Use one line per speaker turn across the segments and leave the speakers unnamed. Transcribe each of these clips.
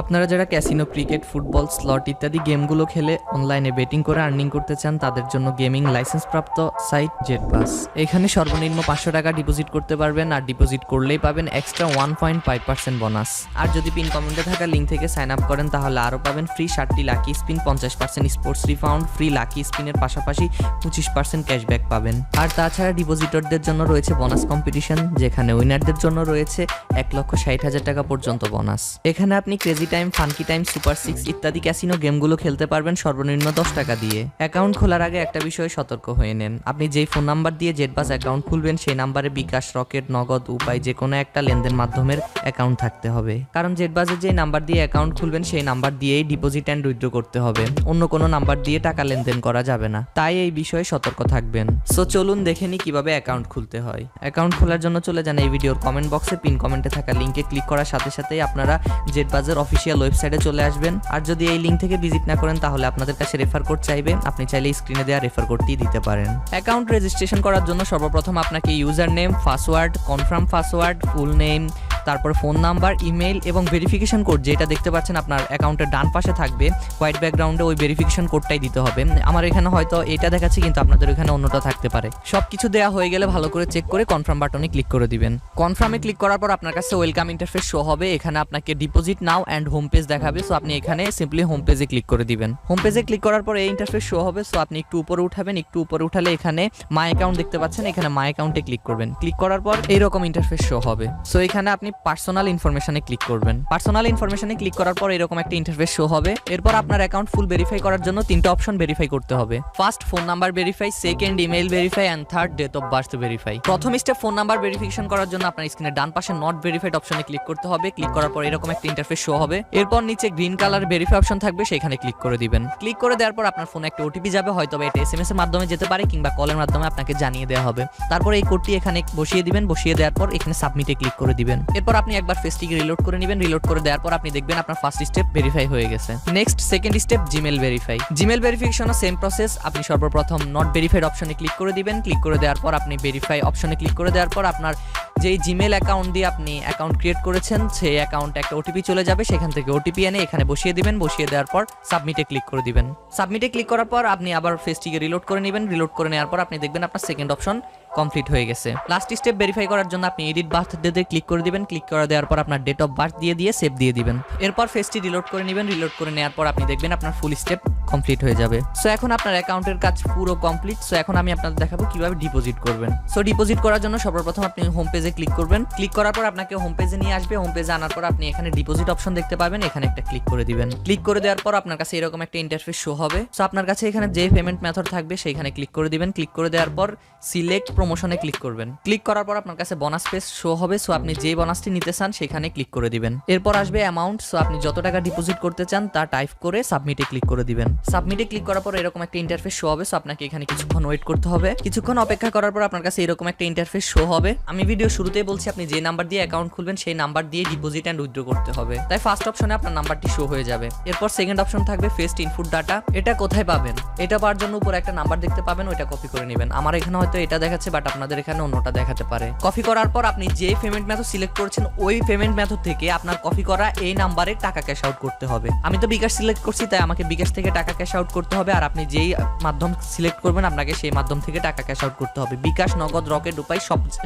আপনারা যারা casino, cricket, football, slot ইত্যাদি গেমগুলো খেলে অনলাইনে বেটিং করে আর্নিং করতে চান, তাদের জন্য গেমিং লাইসেন্সপ্রাপ্ত সাইট জেটবাস। এখানে সর্বনিম্ন 500 টাকা ডিপোজিট করতে পারবেন, আর ডিপোজিট করলেই পাবেন এক্সট্রা 1.5% বোনাস। আর যদি পিন কমেন্টে থাকা লিঙ্ক থেকে সাইন আপ করেন তাহলে আরও পাবেন ফ্রি 60টি lucky spin, 50% sports refund, free lucky স্পিনের পাশাপাশি 25% ক্যাশব্যাক পাবেন। আর তাছাড়া ডিপোজিটরদের জন্য রয়েছে বোনাস কম্পিটিশন, যেখানে উইনারদের জন্য রয়েছে 1,60,000 টাকা পর্যন্ত বোনাস। এখানে আপনি crazy time, funky time, super 6 ইত্যাদি ক্যাসিনো গেমগুলো খেলতে পারবেন সর্বনিম্ন 10 টাকা দিয়ে। অ্যাকাউন্ট খোলার আগে একটা বিষয়ে সতর্ক হয়ে নেন। আপনি যেই ফোন নাম্বার দিয়ে জেটবাস অ্যাকাউন্ট খুলবেন সেই নাম্বারে বিকাশ, রকেট, নগদ, উপায় যে কোনো একটা লেনদেন মাধ্যমের অ্যাকাউন্ট থাকতে হবে। কারণ জেটবাসের যে নাম্বার দিয়ে অ্যাকাউন্ট খুলবেন সেই নাম্বার দিয়েই ডিপোজিট অ্যান্ড উইথড্র করতে হবে, অন্য কোনো নাম্বার দিয়ে টাকা লেনদেন করা যাবে না। তাই এই বিষয়ে সতর্ক থাকবেন। সো চলুন দেখে নিই কিভাবে অ্যাকাউন্ট খুলতে হয়। অ্যাকাউন্ট খোলার জন্য চলে যান এই ভিডিওর কমেন্ট বক্সে, পিন কমেন্টে থাকা লিঙ্কে ক্লিক করার সাথে সাথেই আপনারা জেটবাসের অফিসিয়াল ওয়েবসাইটে চলে আসবেন। আর যদি এই লিঙ্ক থেকে ভিজিট না করেন তাহলে আপনাদের কাছে রেফার কোড চাইবে, আপনি চাইলে স্ক্রিনে দেওয়া রেফার কোডটি দিতে পারেন। অ্যাকাউন্ট রেজিস্ট্রেশন করার জন্য সর্বপ্রথম আপনাকে user name, password, confirm password, full name, তারপর ফোন নাম্বার, ইমেল এবং ভেরিফিকেশন কোড যেটা দেখতে পাচ্ছেন আপনার অ্যাকাউন্টের ডান পাশে থাকবে হোয়াইট ব্যাকগ্রাউন্ডে, ওই ভেরিফিকেশন কোডটাই দিতে হবে। আমার এখানে হয়তো এটা দেখাচ্ছে কিন্তু আপনাদের এখানে অন্যটা থাকতে পারে। সবকিছু দেওয়া হয়ে গেলে ভালো করে চেক করে কনফার্ম বাটনে ক্লিক করে দিবেন। কনফার্মে ক্লিক করার পর আপনার কাছে ওয়েলকাম ইন্টারফেস শো হবে। এখানে আপনাকে deposit now and home page দেখাবে। সো আপনি এখানে সিম্পলি হোম পেজে ক্লিক করে দিবেন। হোম পেজে ক্লিক করার পর এই ইন্টারফেস শো হবে। সো আপনি একটু উপরে উঠাবেন, একটু উপরে উঠালে এখানে মাই অ্যাকাউন্ট দেখতে পাচ্ছেন, এখানে মাই অ্যাকাউন্টে ক্লিক করবেন। ক্লিক করার পর এইরকম ইন্টারফেস শো হবে। সো এখানে আপনি পার্সোনাল ইনফরমেশনে ক্লিক করবেন। পার্সোনাল ইনফরমেশনে ক্লিক করার পর এরকম একটা ইন্টারফেস শো হবে। এরপর আপনার অ্যাকাউন্ট ফুল ভেরিফাই করার জন্য 3টা অপশন ভেরিফাই করতে হবে। First, phone number verify, second, email verify, and third, date of birth verify. প্রথম স্টেপ ফোন নাম্বার ভেরিফিকেশন করার জন্য আপনার স্ক্রিনের ডান পাশে নট ভেরিফাইড অপশনে ক্লিক করতে হবে। ক্লিক করার পর এরকম একটা ইন্টারফেস শো হবে। এরপর নিচে গ্রিন কালার ভেরিফাই অপশন থাকবে, সেখানে ক্লিক করে দিবেন। ক্লিক করে দেওয়ার পর আপনার ফোনে একটা ওটিপি যাবে, হয়তো এটা এসএমএস এর মাধ্যমে যেতে পারে কিংবা কলের মাধ্যমে আপনাকে জানিয়ে দেওয়া হবে। তারপর এই কোডটি এখানে বসিয়ে দিবেন। বসিয়ে দেওয়ার পর এখানে সাবমিটে ক্লিক করে দিবেন। এরপর আপনি একবার ফেসটিকে রিলোড করে নেবেন। রিলোড করে দেওয়ার পর আপনি দেখবেন আপনার ফার্স্ট স্টেপ ভেরিফাই হয়ে গেছে। Next, second step Gmail verify. Gmail ভেরিফিকেশনও সেম প্রসেস। আপনি সর্বপ্রথম নট ভেরিফাইড অপশনে ক্লিক করে দিবেন। ক্লিক করে দেওয়ার পর আপনি ভেরিফাই অপশনে ক্লিক করে দেওয়ার পর আপনার যেই জিমেল অ্যাকাউন্ট দিয়ে আপনি অ্যাকাউন্ট ক্রিয়েট করেছেন সেই অ্যাকাউন্টে একটা ওটিপি চলে যাবে, সেখান থেকে ওটিপি এনে এখানে বসিয়ে দিবেন। বসিয়ে দেওয়ার পর সাবমিটে ক্লিক করে দিবেন। সাবমিটে ক্লিক করার পর আপনি আবার ফেসটিকে রিলোড করে নেবেন। রিলোড করে নেওয়ার পর আপনি দেখবেন আপনার সেকেন্ড অপশন কমপ্লিট হয়ে গেছে। লাস্ট স্টেপ ভেরিফাই করার জন্য আপনি এডিট বার্থ ডেতে ক্লিক করে দিবেন। ক্লিক করে দেওয়ার পর আপনার ডেট অফ বার্থ দিয়ে সেভ দিয়ে দিবেন। এরপর ফেসটি রিলোড করে নেবেন। রিলোড করে নেওয়ার পর আপনি দেখবেন আপনার ফুল স্টেপ কমপ্লিট হয়ে যাবে। সো এখন আপনার অ্যাকাউন্টের কাজ পুরো কমপ্লিট। সো এখন আমি আপনাদের দেখাবো কিভাবে ডিপোজিট করবেন। সো ডিপোজিট করার জন্য সর্বপ্রথম আপনি হোম পেজে ক্লিক করবেন। ক্লিক করার পর আপনাকে হোম পেজে নিয়ে আসবে। হোম পেজে আনার পর আপনি এখানে ডিপোজিট অপশন দেখতে পাবেন, এখানে একটা ক্লিক করে দিবেন। ক্লিক করে দেওয়ার পর আপনার কাছে এরকম একটা ইন্টারফেস শো হবে। সো আপনার কাছে এখানে যে পেমেন্ট মেথড থাকবে সেইখানে ক্লিক করে দিবেন। ক্লিক করে দেওয়ার পর সিলেক্ট প্রমোশনে ক্লিক করবেন। ক্লিক করার পর আপনার কাছে বোনাস পেজ শো হবে। সো আপনি যে বোনাসটি নিতে চান সেখানে ক্লিক করে দিবেন। এরপর আসবে অ্যামাউন্ট। সো আপনি যত টাকা ডিপোজিট করতে চান তা টাইপ করে সাবমিটে ক্লিক করে দিবেন। সাবমিটে ক্লিক করার পর এরকম একটা ইন্টারফেস শো হবে। সো আপনাকে এখানে কিছুক্ষণ ওয়েট করতে হবে। কিছুক্ষণ অপেক্ষা করার পর আপনার কাছে এরকম একটা ইন্টারফেস শো হবে। আমি ভিডিও শুরুতেই বলছি আপনি যে নাম্বার দিয়ে অ্যাকাউন্ট খুলবেন সেই নাম্বার দিয়ে ডিপোজিট এন্ড উইথড্র করতে হবে। তাই ফার্স্ট অপশনে আপনার নাম্বারটি শো হয়ে যাবে। এরপর সেকেন্ড অপশন থাকবে ফেস্ট ইনপুট ডাটা। এটা কোথায় পাবেন? এটা পাওয়ার জন্য উপরে একটা নাম্বার দেখতে পাবেন, ওইটা কপি করে নেবেন। আমার এখানে হয়তো এটা দেখাচ্ছে, বাট আপনাদের এখানে অন্যটা দেখাতে পারে। কপি করার পর আপনি যে পেমেন্ট মেথড সিলেক্ট করেছেন ওই পেমেন্ট মেথড থেকে আপনার কপি করা এই নাম্বারে টাকা ক্যাশ আউট করতে হবে। আমি তো বিকাশ সিলেক্ট করছি, তাই আমাকে বিকাশ থেকে টাকা ক্যাশ আউট করতে হবে। আর আপনি যেই মাধ্যম সিলেক্ট করবেন আপনাকে সেই মাধ্যম থেকে টাকা ক্যাশ আউট করতে হবে। বিকাশ, নগদ, রকেট, উপায়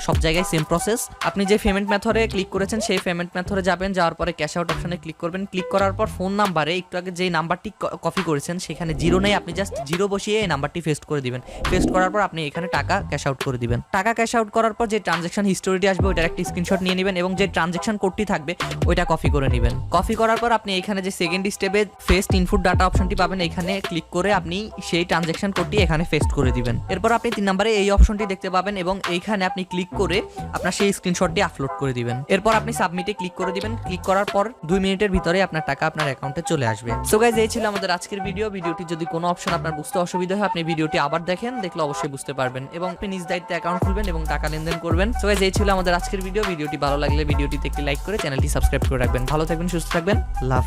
সব জায়গায় সেম প্রসেস। আপনি যে পেমেন্ট মেথডে ক্লিক করেছেন সেই পেমেন্ট মেথডে যাবেন। যাওয়ার পরে ক্যাশ আউট অপশনে ক্লিক করবেন। ক্লিক করার পর ফোন নাম্বারে একটু আগে যেই নাম্বারটি কপি করেছেন সেখানে জিরো নেই, আপনি জাস্ট জিরো বসিয়ে এই নাম্বারটি পেস্ট করে দিবেন। পেস্ট করার পর আপনি এখানে টাকা ক্যাশ আউট করে দিবেন। টাকা ক্যাশ আউট করার পর যে ট্রানজ্যাকশন হিস্টোরিটি আসবে ওইটার একটা স্ক্রিনশট নিয়ে নেবেন এবং যে ট্রানজ্যাকশন কোডটি থাকবে ওইটা কপি করে নেবেন। কপি করার পর আপনি এখানে যে সেকেন্ড স্টেপে ফেস্ট ইনপুট ডাটা অপশনটি পাবেন, এখানে ক্লিক করে আপনি সেই ট্রানজ্যাকশন কোডটি এখানে পেস্ট করে দিবেন। এরপর আপনি 3 নম্বরে এই অপশনটি দেখতে পাবেন এবং এইখানে আপনি ক্লিক করে আপনার সেই স্ক্রিনশটটি আপলোড করে দিবেন। এরপর আপনি সাবমিটে ক্লিক করে দিবেন। ক্লিক করার পর 2 মিনিটের ভিতরে আপনার টাকা আপনার অ্যাকাউন্টে চলে আসবে। সো গাইস, এই ছিল আমাদের আজকের ভিডিও। ভিডিওটি যদি কোনো অপশন আপনার বুঝতে অসুবিধা হয় আপনি ভিডিওটি আবার দেখেন, দেখলে অবশ্যই বুঝতে পারবেন এবং আপনি নিজ দায়িত্বে অ্যাকাউন্ট খুলবেন এবং টাকা লেনদেন করবেন। সো গাইস, এই ছিল আমাদের আজকের ভিডিও। ভিডিওটি ভালো লাগলে ভিডিওটিতে একটি লাইক করে চ্যানেলটি সাবস্ক্রাইব করে রাখবেন। ভালো থাকবেন, সুস্থ থাকবেন। লাভ।